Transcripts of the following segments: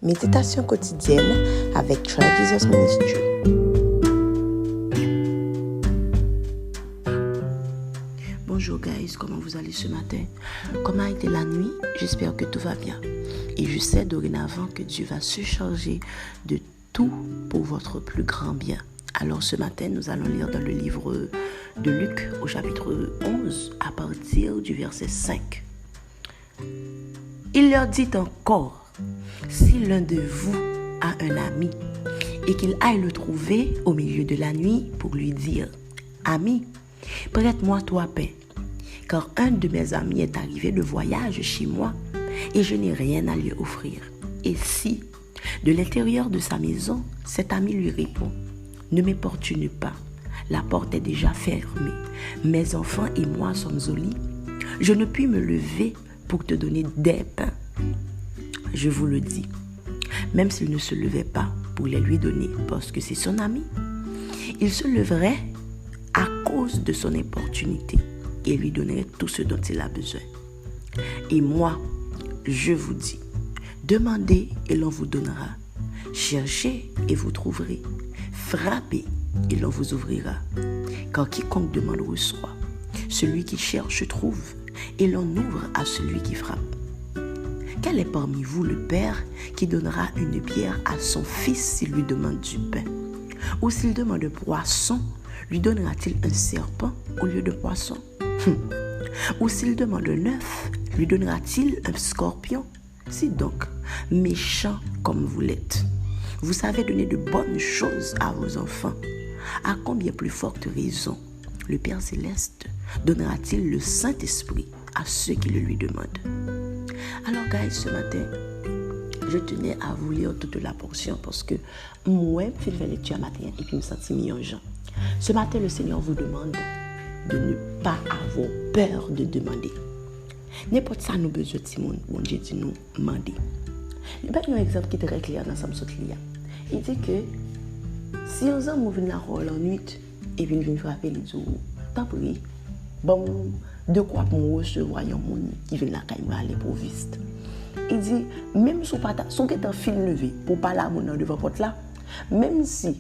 Méditation quotidienne avec Try Jesus Ministry. Bonjour guys, comment vous allez ce matin? Comment a été la nuit? J'espère que tout va bien. Et je sais dorénavant que Dieu va se charger de tout pour votre plus grand bien. Alors ce matin, nous allons lire dans le livre de Luc au chapitre 11 à partir du verset 5. Il leur dit encore: si l'un de vous a un ami et qu'il aille le trouver au milieu de la nuit pour lui dire: ami, prête-moi 3 pains, car un de mes amis est arrivé de voyage chez moi et je n'ai rien à lui offrir. Et si, de l'intérieur de sa maison, cet ami lui répond: ne m'importune pas, la porte est déjà fermée, mes enfants et moi sommes au lit, je ne puis me lever pour te donner des pains. Je vous le dis, même s'il ne se levait pas pour les lui donner parce que c'est son ami, il se leverait à cause de son importunité et lui donnerait tout ce dont il a besoin. Et moi, je vous dis, demandez et l'on vous donnera, cherchez et vous trouverez, frappez et l'on vous ouvrira. Car quiconque demande reçoit, celui qui cherche trouve, et l'on ouvre à celui qui frappe. Quel est parmi vous le père qui donnera une pierre à son fils s'il lui demande du pain? Ou s'il demande un poisson, lui donnera-t-il un serpent au lieu de poisson? Ou s'il demande un œuf, lui donnera-t-il un scorpion? Si donc, méchant comme vous l'êtes, vous savez donner de bonnes choses à vos enfants, à combien plus forte raison le Père Céleste donnera-t-il le Saint-Esprit à ceux qui le lui demandent? Alors guys, ce matin, je tenais à vous lire toute la portion parce que moi, je fais lecture matin et puis je me sens mieux. Ce matin, le Seigneur vous demande de ne pas avoir peur de demander. N'importe ça nous besoin de monde, bon Dieu dit nous demander. Il y a un exemple qui est très clair dans Somme Sotlia. Il dit que si on a mouvé la rôle en nuit et puis il vient frapper les jours, tant pis, bon, de quoi pour recevoir un monde qui vient la caille aller pour viste. Il dit, même si on est en fil levé pour parler à mon devant porte là, même si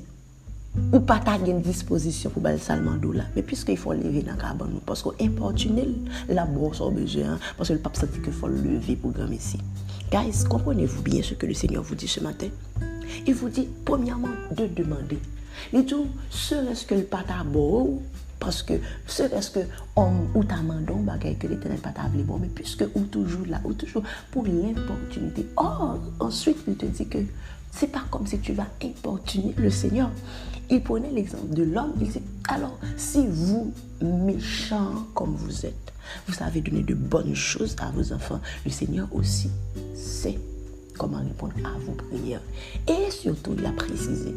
ou pas ta une disposition pour baler salmando là, mais puisqu'il faut lever dans cabane parce qu'on importune la brosse au besoin parce que le pape sait qu'il faut lever pour grand messie. Guys, comprenez-vous bien ce que le Seigneur vous dit ce matin? Il vous dit premièrement de demander. Il dit serait-ce que le pata beau parce que serait-ce que homme ou ta mandon bagay que l'Éternel pas t'avait bon, mais puisque ou toujours là ou toujours pour l'importunité. Or ensuite il te dit que c'est pas comme si tu vas importuner le Seigneur. Il prenait l'exemple de l'homme. Il dit alors si vous méchants comme vous êtes, vous savez donner de bonnes choses à vos enfants, le Seigneur aussi sait comment répondre à vos prières. Et surtout il a précisé,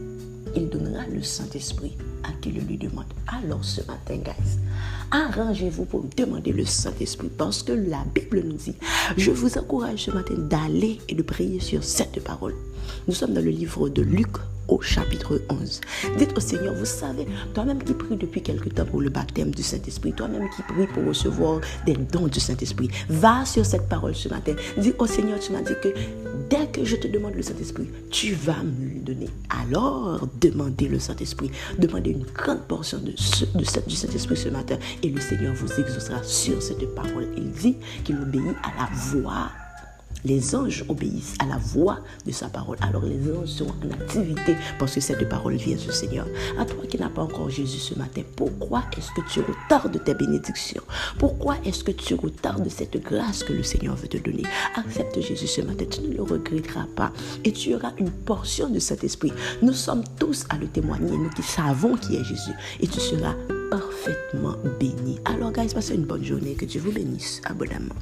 il donnera le Saint-Esprit à qui le lui demande. Alors ce matin, guys, arrangez-vous pour demander le Saint-Esprit parce que la Bible nous dit, je vous encourage ce matin d'aller et de prier sur cette parole. Nous sommes dans le livre de Luc au chapitre 11. Dites au Seigneur, vous savez, toi-même qui pries depuis quelque temps pour le baptême du Saint-Esprit, toi-même qui pries pour recevoir des dons du Saint-Esprit, va sur cette parole ce matin. Dis au Seigneur, tu m'as dit que dès que je te demande le Saint-Esprit, tu vas me le donner. Alors, demandez le Saint-Esprit. Demandez une grande portion du Saint-Esprit ce matin et le Seigneur vous exaucera sur cette parole. Il dit qu'il obéit à la voix. Les anges obéissent à la voix de sa parole. Alors les anges sont en activité parce que cette parole vient du Seigneur. À toi qui n'as pas encore Jésus ce matin, pourquoi est-ce que tu retardes tes bénédictions? Pourquoi est-ce que tu retardes cette grâce que le Seigneur veut te donner? Accepte Jésus ce matin, tu ne le regretteras pas et tu auras une portion de cet esprit. Nous sommes tous à le témoigner, nous qui savons qui est Jésus, et tu seras parfaitement béni. Alors guys, passez une bonne journée, que Dieu vous bénisse abondamment.